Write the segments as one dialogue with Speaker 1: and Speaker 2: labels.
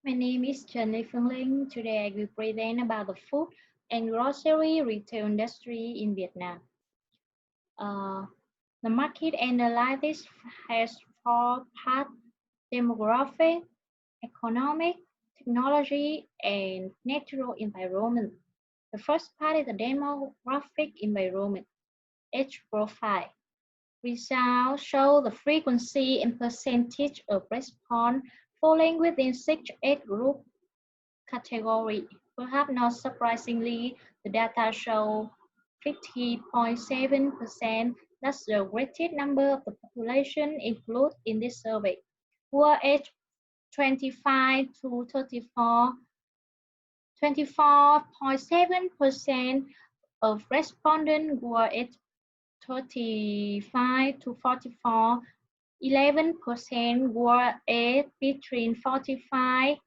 Speaker 1: My name is Linh. Today I will present about the food and grocery retail industry in Vietnam. Uh, the market analysis has four parts: demographic, economic, technology, and natural environment. The first part is the demographic environment, age profile. Results show the frequency and percentage of response falling within six age group category. Perhaps not surprisingly, the data show 50.7%. That's the greatest number of the population included in this survey, who are aged 25 to 34. 24.7% of respondents were aged 35 to 44. 11% were aged between 45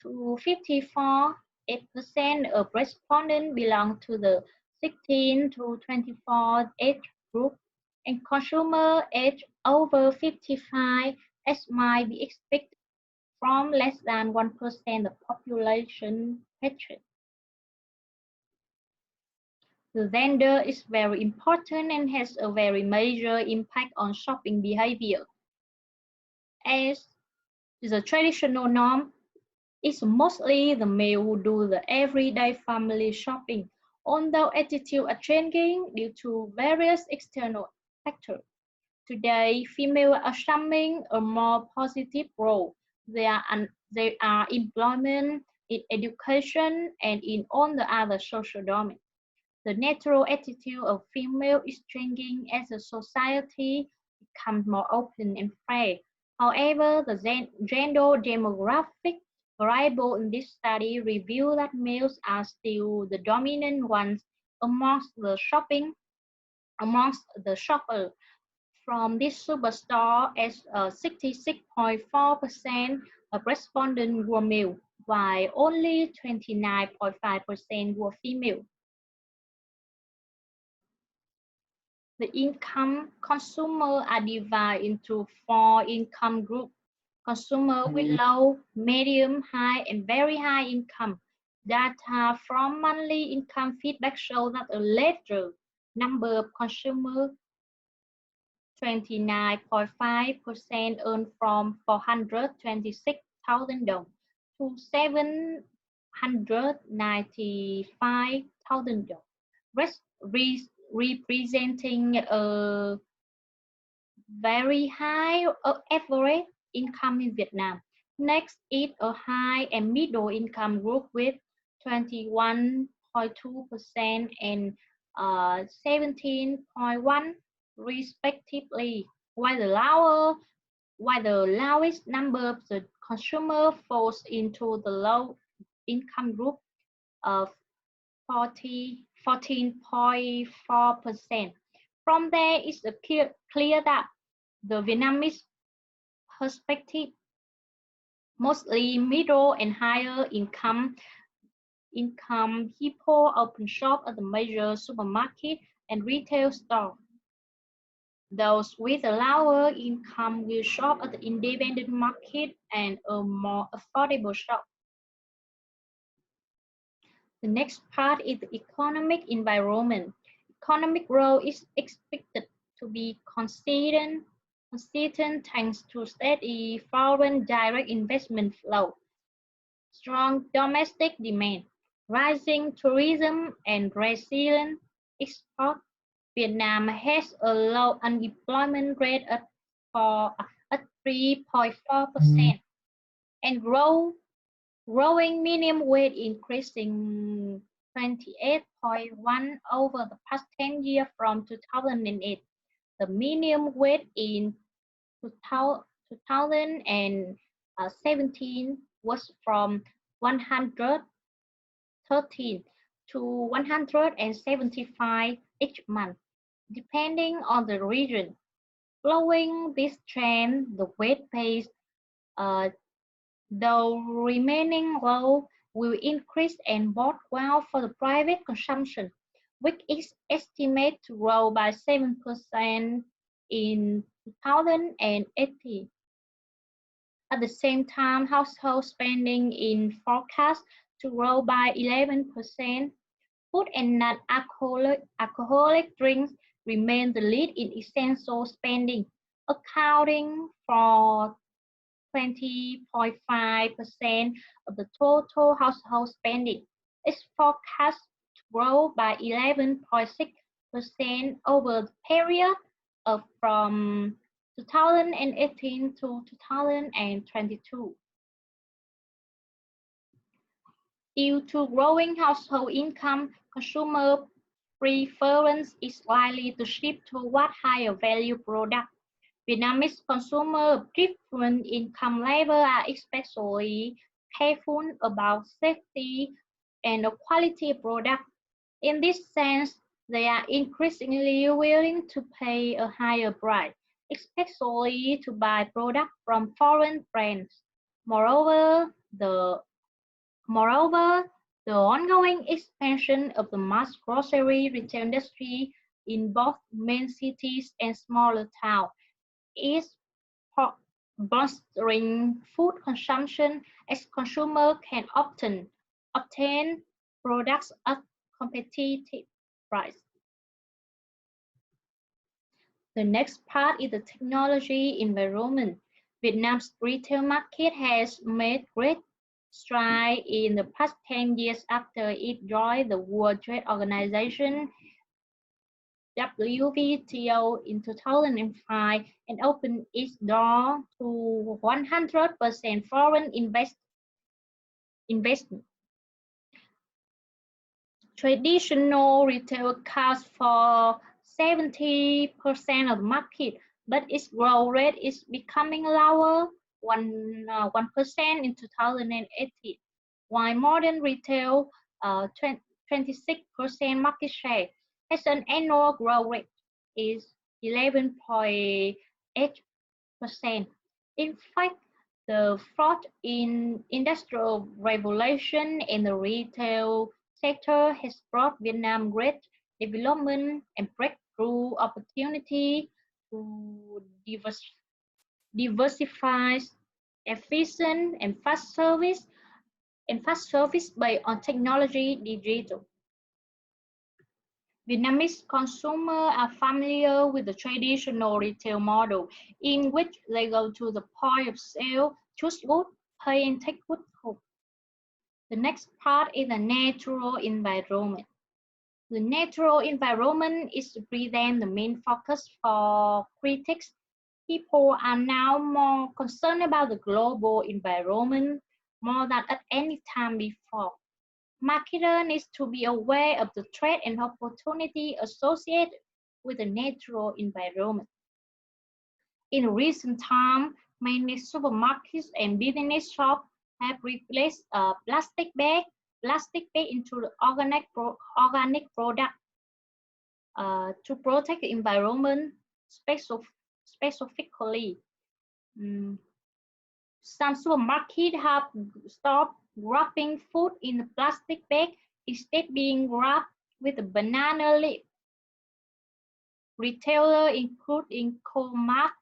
Speaker 1: to 54. 8% of respondents belong to the 16 to 24 age group, and consumer age over 55, as might be expected from less than 1% of population patron. The gender is very important and has a very major impact on shopping behavior. As the traditional norm, it's mostly the male who do the everyday family shopping, although attitudes are changing due to various external factors. Today, females are assuming a more positive role. They are employment, in education, and in all the other social domains. The natural attitude of female is changing as the society becomes more open and fair. However, the gender demographic variable in this study reveal that males are still the dominant ones amongst the shopper. From this superstore, as 66.4% of respondents were male, while only 29.5% were female. The income consumer are divided into four income groups: consumer with low, medium, high, and very high income. Data from monthly income feedback show that a larger number of consumers, 29.5%, earn from 426,000 dong to 795,000 dong, representing a very high average income in Vietnam. Next is a high and middle income group with 21.2% and 17.1 respectively, while the lowest number of the consumer falls into the low income group of 14.4%. From there is a clear that the Vietnamese perspective, mostly middle and higher income people open shop at the major supermarket and retail store. Those with a lower income will shop at the independent market and a more affordable shop. The next part is the economic environment. Economic growth is expected to be consistent thanks to steady foreign direct investment flow, strong domestic demand, rising tourism, and resilient export. Vietnam has a low unemployment rate at 3.4% and growing minimum wage increasing 28.1 over the past 10 years from 2008. The minimum wage in 2017 was from 113 to 175 each month, depending on the region. Following this trend, the wage base, though remaining low, will increase and bode well for the private consumption, which is estimated to grow by 7% in 2018. At the same time, household spending is forecast to grow by 11%. Food and non-alcoholic drinks remain the lead in essential spending, accounting for 20.5% of the total household spending. It's forecast to grow by 11.6% over the period of from 2018 to 2022. Due to growing household income, consumer preference is likely to shift toward higher value products. Vietnamese consumer different income levels are especially careful about safety and the quality of product. In this sense, they are increasingly willing to pay a higher price, especially to buy products from foreign brands. Moreover, the Moreover, the ongoing expansion of the mass grocery retail industry in both main cities and smaller towns is bolstering food consumption as consumers can often obtain products at competitive price. The next part is the technology environment. Vietnam's retail market has made great strides in the past 10 years after it joined the World Trade Organization WTO in 2005 and opened its door to 100% foreign investment. Traditional retail accounts for 70% of the market, but its growth rate is becoming lower, 1% in 2018, while modern retail, 26% market share, has an annual growth rate is 11.8%. In fact, the fourth industrial revolution in the retail sector has brought Vietnam great development and breakthrough opportunity to diversify efficient and fast service based on technology digital. Vietnamese consumers are familiar with the traditional retail model, in which they go to the point of sale, choose goods, pay and take goods home. The next part is the natural environment. The natural environment is to present the main focus for critics. People are now more concerned about the global environment more than at any time before. Marketers need to be aware of the threat and opportunity associated with the natural environment. In recent times, many supermarkets and business shops have replaced plastic bag into the organic product to protect the environment specifically. Some supermarkets have stopped wrapping food in a plastic bag, instead being wrapped with a banana leaf. Retailers including Co-Mart,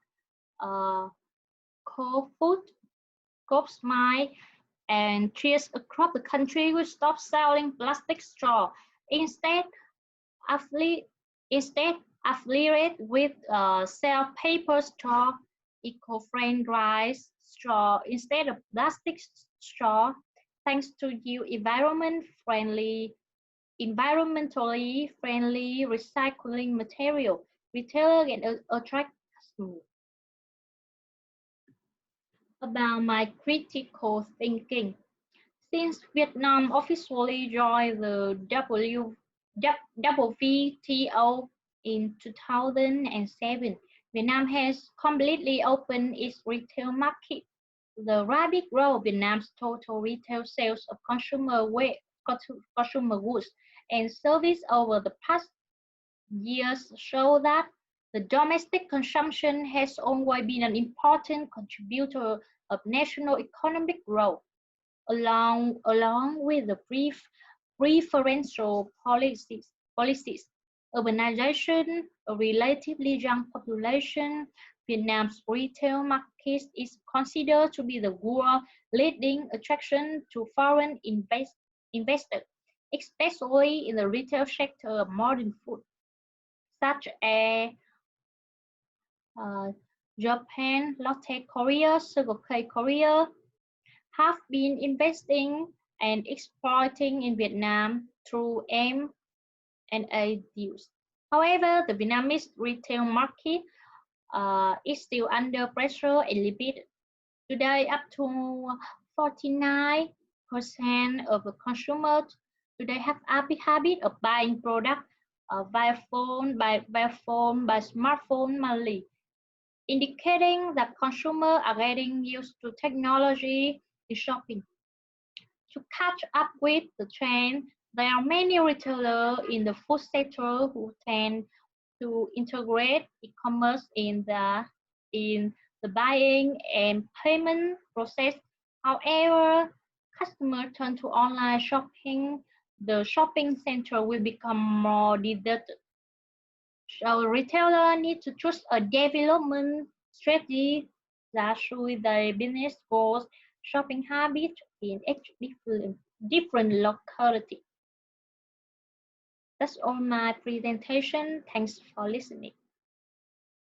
Speaker 1: Co-Food, Co-Smile, and cheers across the country will stop selling plastic straw. Instead, affiliate with sell paper straw, eco-friendly straw instead of plastic straw, thanks to new environmentally friendly recycling material. Retailer can attract customers. About my critical thinking. Since Vietnam officially joined the WTO in 2007, Vietnam has completely opened its retail market. The rapid growth of Vietnam's total retail sales of consumer goods and services over the past years show that the domestic consumption has always been an important contributor of national economic growth, along with the preferential policies. Urbanization, a relatively young population, Vietnam's retail market is considered to be the world's leading attraction to foreign investors, especially in the retail sector of modern food, such as Japan, Lotte Korea, Circle K Korea, have been investing and exploiting in Vietnam through M&A deals. However, the Vietnamese retail market is still under pressure and limited. Today, up to 49% of the consumers today have a habit of buying products via smartphone mainly, indicating that consumers are getting used to technology in shopping. To catch up with the trend, there are many retailers in the food sector who tend to integrate e-commerce in the buying and payment process. However, customers turn to online shopping, the shopping center will become more deserted. So retailers need to choose a development strategy that suits their business goals, shopping habits in each different locality. That's all my presentation. Thanks for listening.